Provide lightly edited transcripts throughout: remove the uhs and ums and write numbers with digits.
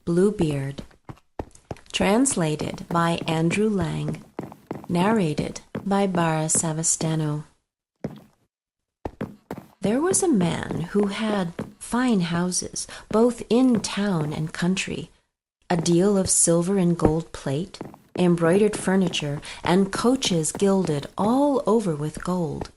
Bluebeard. Translated by Andrew Lang. Narrated by Bara Savastano. There was a man who had fine houses, both in town and country, a deal of silver and gold plate, embroidered furniture, and coaches gilded all over with gold.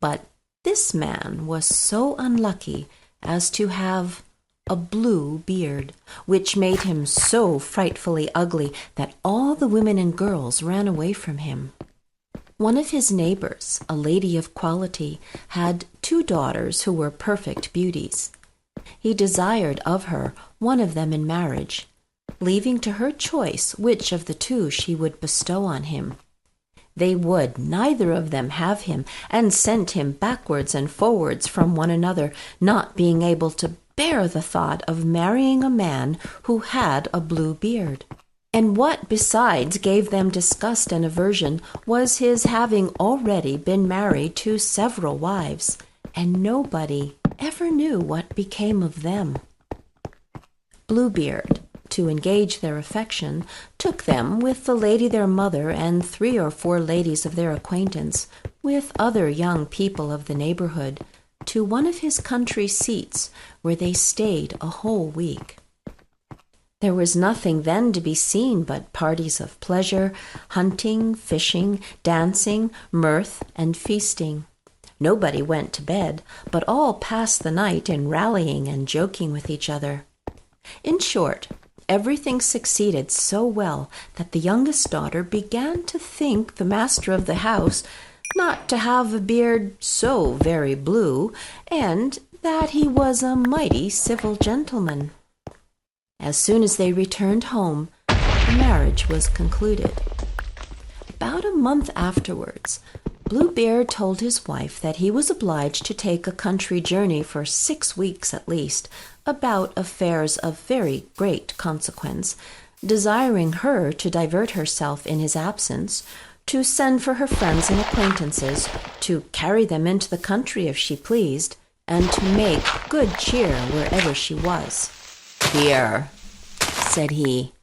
But this man was so unlucky as to have a blue beard, which made him so frightfully ugly that all the women and girls ran away from him. One of his neighbors, a lady of quality, had 2 daughters who were perfect beauties. He desired of her one of them in marriage, leaving to her choice which of the 2 she would bestow on him. They would neither of them have him, and sent him backwards and forwards from one another, not being able to bear the thought of marrying a man who had a blue beard. And what besides gave them disgust and aversion was his having already been married to several wives, and nobody ever knew what became of them. Bluebeard, to engage their affection, took them with the lady their mother and 3 or 4 ladies of their acquaintance, with other young people of the neighborhood, to one of his country seats, where they stayed a whole week. There was nothing then to be seen but parties of pleasure, hunting, fishing, dancing, mirth, and feasting. Nobody went to bed, but all passed the night in rallying and joking with each other. In short, everything succeeded so well that the youngest daughter began to think the master of the house not to have a beard so very blue, and that he was a mighty civil gentleman. As soon as they returned home, the marriage was concluded. About a month afterwards, Bluebeard told his wife that he was obliged to take a country journey for 6 weeks at least, about affairs of very great consequence, desiring her to divert herself in his absence, to send for her friends and acquaintances, to carry them into the country if she pleased, and to make good cheer wherever she was. "Here," said he,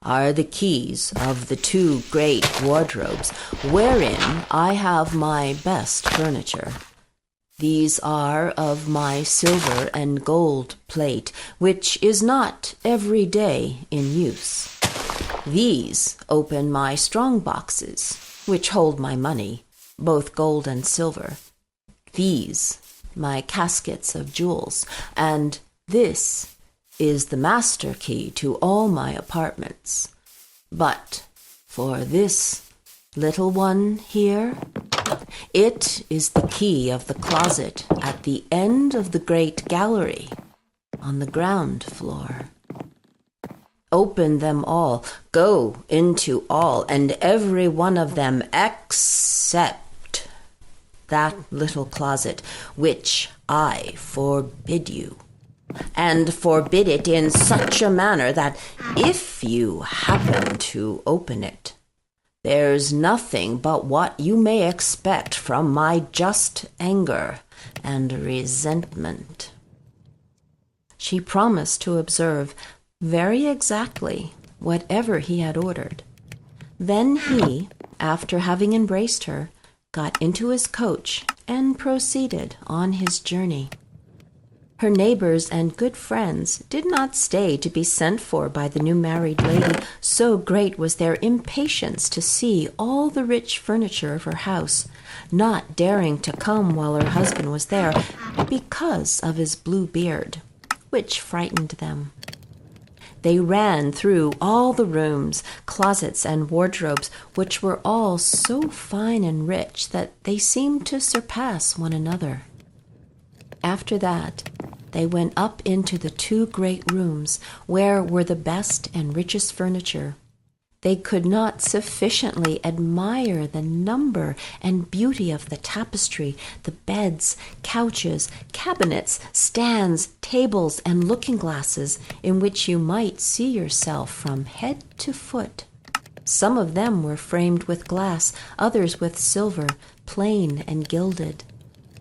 "are the keys of the 2 great wardrobes, wherein I have my best furniture. These are of my silver and gold plate, which is not every day in use. These open my strong boxes, which hold my money, both gold and silver. These my caskets of jewels, and this is the master key to all my apartments. But for this little one here, it is the key of the closet at the end of the great gallery on the ground floor. Open them all, go into all, and every one of them except that little closet, which I forbid you, and forbid it in such a manner that if you happen to open it, there's nothing but what you may expect from my just anger and resentment." She promised to observe very exactly whatever he had ordered. Then he, after having embraced her, got into his coach and proceeded on his journey. Her neighbors and good friends did not stay to be sent for by the new married lady, so great was their impatience to see all the rich furniture of her house, not daring to come while her husband was there, because of his blue beard, which frightened them. They ran through all the rooms, closets, and wardrobes, which were all so fine and rich that they seemed to surpass one another. After that, they went up into the 2 great rooms, where were the best and richest furniture. They could not sufficiently admire the number and beauty of the tapestry, the beds, couches, cabinets, stands, tables, and looking-glasses, in which you might see yourself from head to foot. Some of them were framed with glass, others with silver, plain and gilded.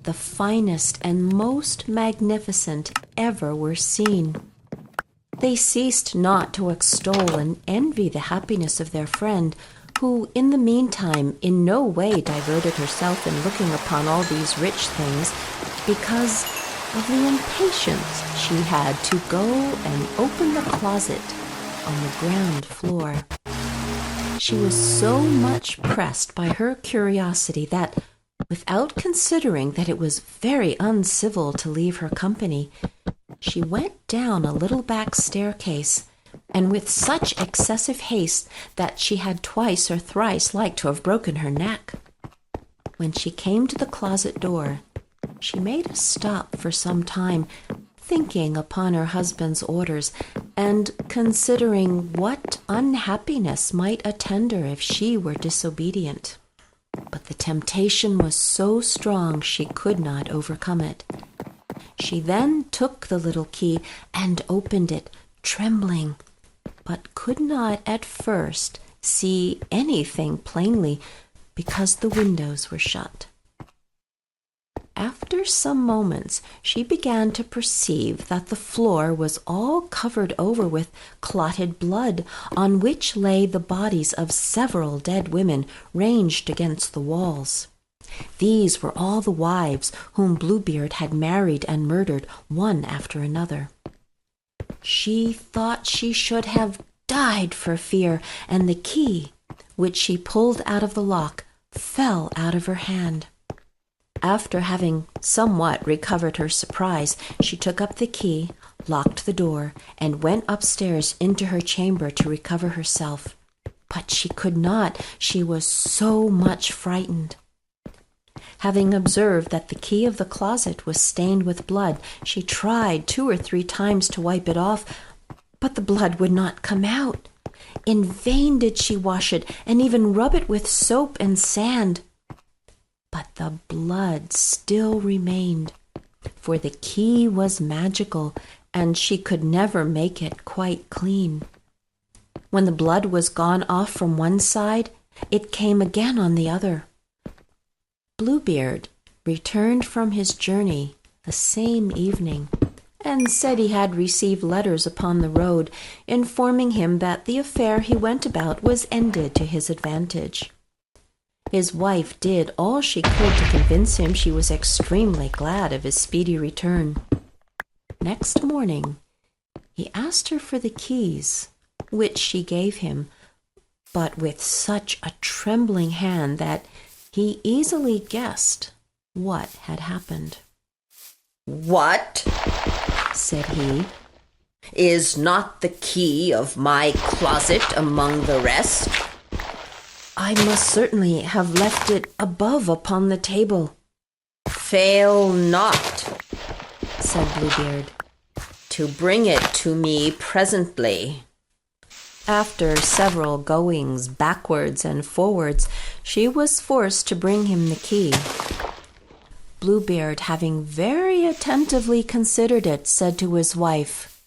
The finest and most magnificent ever were seen. they ceased not to extol and envy the happiness of their friend, who in the meantime in no way diverted herself in looking upon all these rich things, because of the impatience she had to go and open the closet on the ground floor. She was so much pressed by her curiosity that, without considering that it was very uncivil to leave her company, she went down a little back staircase, and with such excessive haste that she had twice or thrice like to have broken her neck. When she came to the closet door, she made a stop for some time, thinking upon her husband's orders, and considering what unhappiness might attend her if she were disobedient. But the temptation was so strong she could not overcome it. She then took the little key and opened it, trembling, but could not at first see anything plainly because the windows were shut. After some moments, she began to perceive that the floor was all covered over with clotted blood, on which lay the bodies of several dead women ranged against the walls. These were all the wives whom Bluebeard had married and murdered one after another. She thought she should have died for fear, and the key, which she pulled out of the lock, fell out of her hand. After having somewhat recovered her surprise, she took up the key, locked the door, and went upstairs into her chamber to recover herself. But she could not, she was so much frightened. Having observed that the key of the closet was stained with blood, she tried 2 or 3 times to wipe it off, but the blood would not come out. In vain did she wash it, and even rub it with soap and sand. But the blood still remained, for the key was magical, and she could never make it quite clean. When the blood was gone off from one side, it came again on the other. Bluebeard returned from his journey the same evening, and said he had received letters upon the road, informing him that the affair he went about was ended to his advantage. His wife did all she could to convince him she was extremely glad of his speedy return. Next morning, he asked her for the keys, which she gave him, but with such a trembling hand that he easily guessed what had happened. "What?" said he. "Is not the key of my closet among the rest?" "I must certainly have left it above upon the table." "Fail not," said Bluebeard, "to bring it to me presently." After several goings backwards and forwards, she was forced to bring him the key. Bluebeard, having very attentively considered it, said to his wife,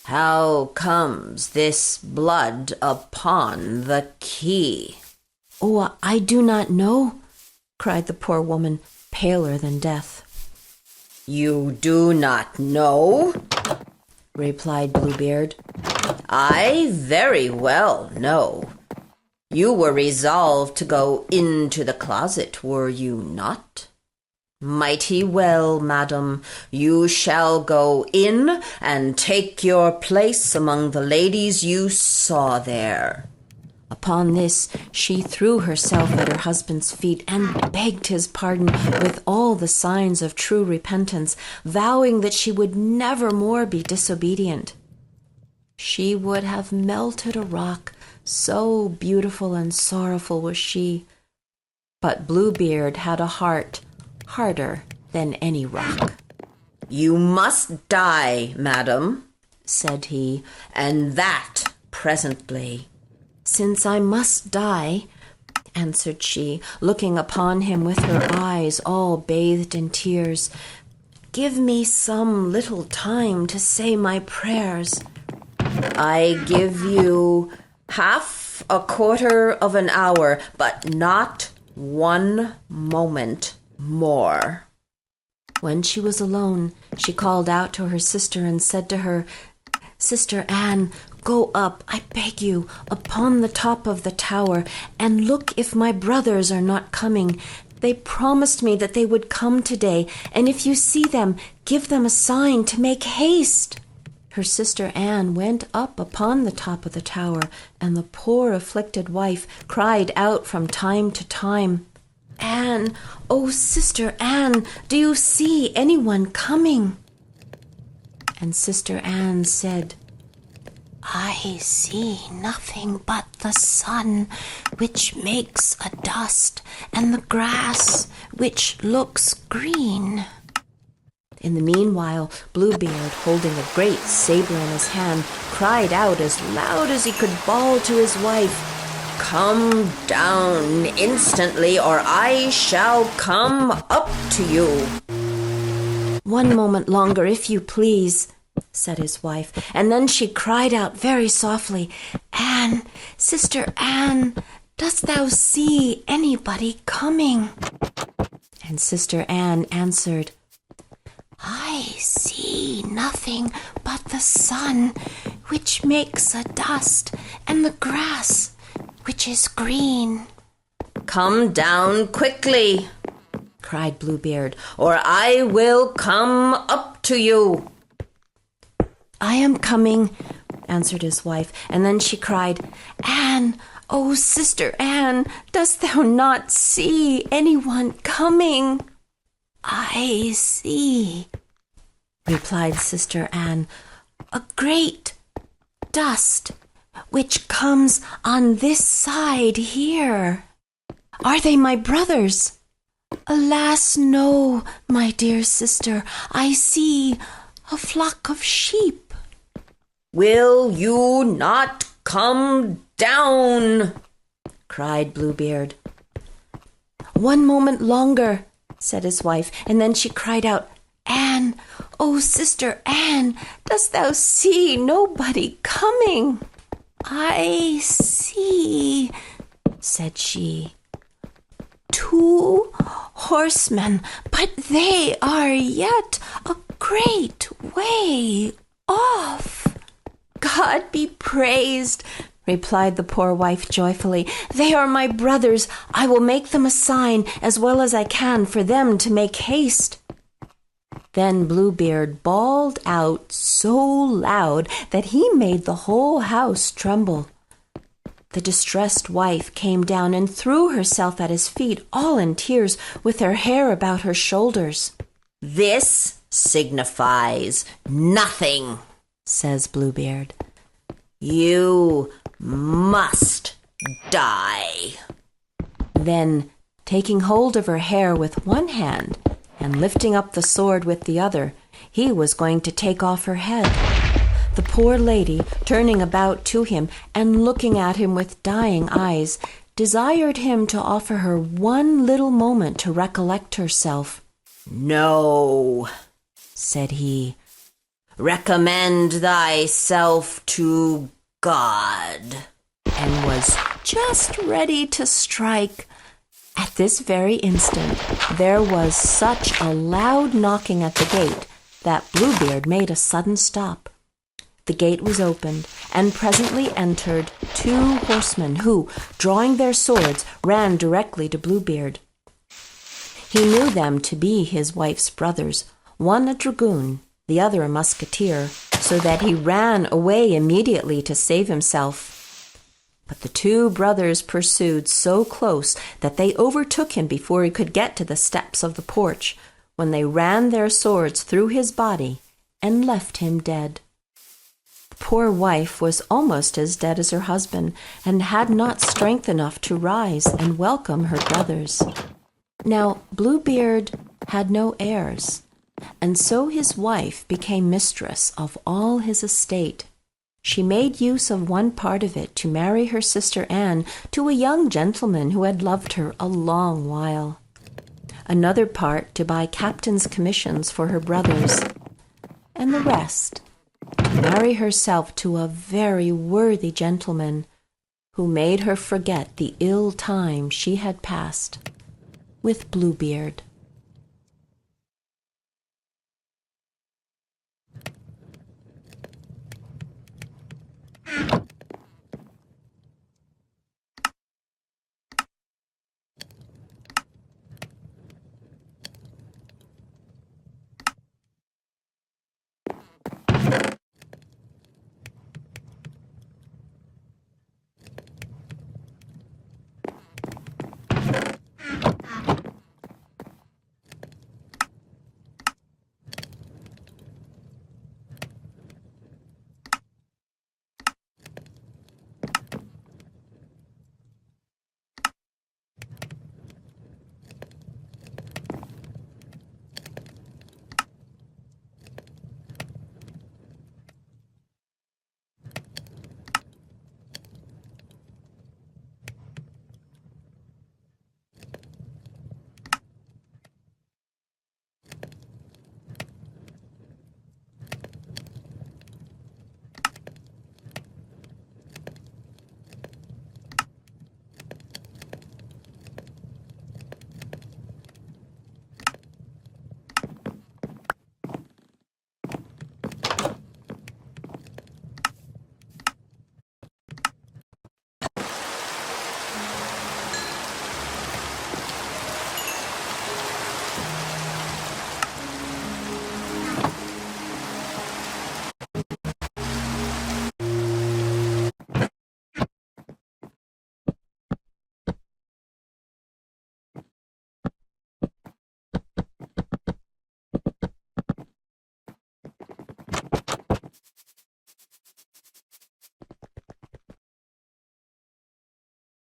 "How comes this blood upon the key?" "Oh, I do not know," cried the poor woman, paler than death. "You do not know?" replied Bluebeard. "I very well know. You were resolved to go into the closet, were you not? Mighty well, madam, you shall go in and take your place among the ladies you saw there." Upon this, she threw herself at her husband's feet and begged his pardon with all the signs of true repentance, vowing that she would never more be disobedient. She would have melted a rock, so beautiful and sorrowful was she. But Bluebeard had a heart harder than any rock. "You must die, madam," said he, "and that presently." "Since I must die," answered she, looking upon him with her eyes all bathed in tears, "give me some little time to say my prayers." "I give you half a quarter of an hour, but not 1 moment more." When she was alone, she called out to her sister and said to her, Sister Anne, go up, I beg you, upon the top of the tower, and look if my brothers are not coming. They promised me that they would come today, and if you see them, give them a sign to make haste." Her sister Anne went up upon the top of the tower, and the poor afflicted wife cried out from time to time, "Anne, oh, Sister Anne, do you see anyone coming?" And Sister Anne said, "I see nothing but the sun, which makes a dust, and the grass, which looks green." In the meanwhile, Bluebeard, holding a great saber in his hand, cried out as loud as he could bawl to his wife, "Come down instantly, or I shall come up to you." "One moment longer, if you please," said his wife, and then she cried out very softly, "Anne, Sister Anne, dost thou see anybody coming?" And Sister Anne answered, "I see nothing but the sun, which makes a dust, and the grass, which is green." "Come down quickly," cried Bluebeard, "or I will come up to you." "I am coming," answered his wife, and then she cried, "Anne, oh, Sister Anne, dost thou not see anyone coming?" "I see," replied Sister Anne, "a great dust which comes on this side here." "Are they my brothers?" "Alas, no, my dear sister. I see a flock of sheep." "Will you not come down?" cried Bluebeard. "One moment longer," said his wife, and then she cried out, "Anne, oh, Sister Anne, dost thou see nobody coming?" "I see," said she, "2 horsemen, but they are yet a great way off." "God be praised," replied the poor wife joyfully. "They are my brothers. I will make them a sign as well as I can for them to make haste." Then Bluebeard bawled out so loud that he made the whole house tremble. The distressed wife came down and threw herself at his feet, all in tears, with her hair about her shoulders. "This signifies nothing," says Bluebeard. "You must die." Then, taking hold of her hair with one hand and lifting up the sword with the other, he was going to take off her head. The poor lady, turning about to him and looking at him with dying eyes, desired him to offer her one little moment to recollect herself. "No," said he, "recommend thyself to God," and was just ready to strike. At this very instant, there was such a loud knocking at the gate that Bluebeard made a sudden stop. The gate was opened, and presently entered 2 horsemen who, drawing their swords, ran directly to Bluebeard. He knew them to be his wife's brothers, one a dragoon, the other a musketeer, so that he ran away immediately to save himself. But the 2 brothers pursued so close that they overtook him before he could get to the steps of the porch, when they ran their swords through his body and left him dead. The poor wife was almost as dead as her husband, and had not strength enough to rise and welcome her brothers. Now Bluebeard had no heirs, and so his wife became mistress of all his estate. She made use of one part of it to marry her sister Anne to a young gentleman who had loved her a long while, another part to buy captain's commissions for her brothers, and the rest to marry herself to a very worthy gentleman who made her forget the ill time she had passed with Bluebeard.